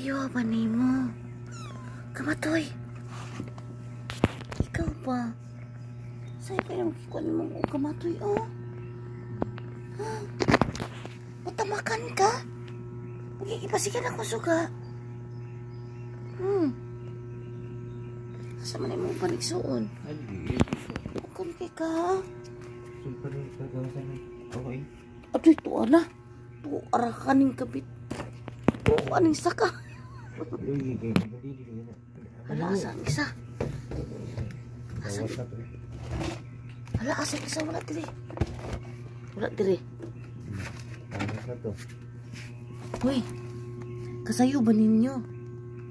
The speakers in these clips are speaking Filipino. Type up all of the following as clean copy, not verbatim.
Kayo ba ni mo? Kamatoy. Ikaw ba? Sa'yo kayo makikuan mo kamatoy, oh. Matamakan ka? Magkikipasikan ako suga. Asa man mo paniksuon? Bukan kay ka. Sumpari ka gawasan ni. Okay. Aduh, tuwa na. Tuwa ka ning kabit. Tuwa ning saka. Hala, asa ang isa? Hala, asa ang isa? Wala diri. Wala diri. Ano na to? Hoy, kasayo ba ninyo?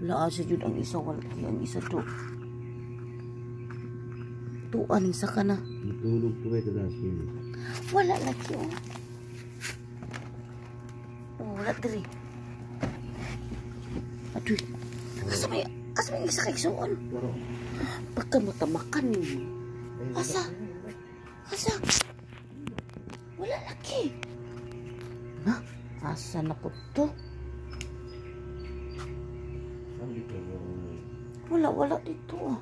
Wala, asa yun ang isa. Wala ang isa to. Tuwa ning saka na. Tulog ko ba ito na sila? Wala lagi, oh. Oh, wala diri. Aduh, asa may isa kay suon? Pagka matamakan ninyo. Asa? Wala lagi. Ha? Asa na po to? Wala dito, oh.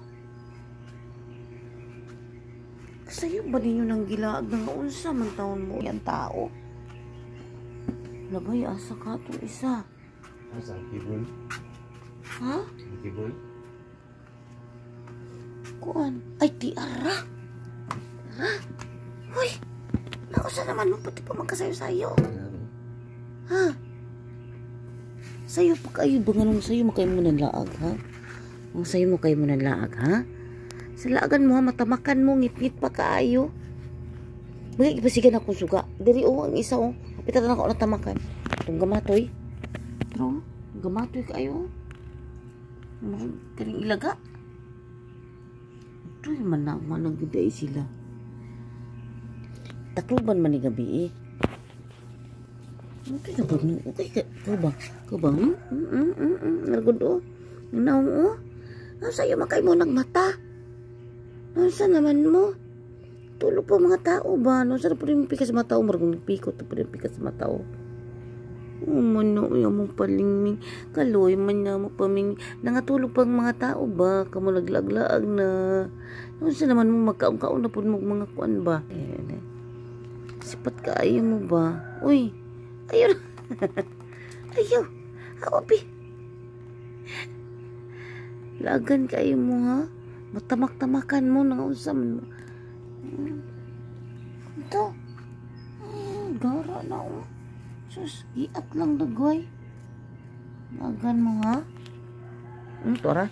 Kasayo ba ninyo nang gilaag ng unsa man taon mo yan tao? Labay, asa ka itong isa? Asa, kibol? Ha? Kibol? Kuan? Ay, tiara! Ha? Hoy! Nausa naman mo, pati pa magkasayo-sayo. Ha? Sayo pa kayo ba nga nung sayo mo kayo mo nanlaag, ha? Nung sayo mo kayo mo nanlaag, ha? Sa laagan mo, ha? Matamakan mo, ngit-ngit pa kaayo. Magigipasigan akong suga. Diri, oh, ang isa, oh. Kapitan na ako natamakan. Itong gamatoy. Pero, gamatoy kayo. Karing ilaga. Ito yung manang giday sila. Takluban man ni gabi, eh. Okay ka ba? Okay ka ba? Nagod, oh. Nanaong, oh. Sa'yo makay mo ng mata. Saan naman mo? Tulog po mga tao ba? Saan po rin pikas sa mata? Maragong pikot po rin pikas sa mata. Mano, yung mong palingming. Kaloy man na mo paming. Nangatulog pang mga tao ba? Kamu naglaag-laag na. Saan naman mo magkaon-kaon na po mga kuan ba? Sipat ka ayaw mo ba? Uy, ayaw. Ayaw. Hawapi. Lagan kayo mo, ha? Matamak-tamakan mo nang usaman mo. Ito. Gara na, oh. Sus, giat lang dagway. Lagan mo, ha? Tora.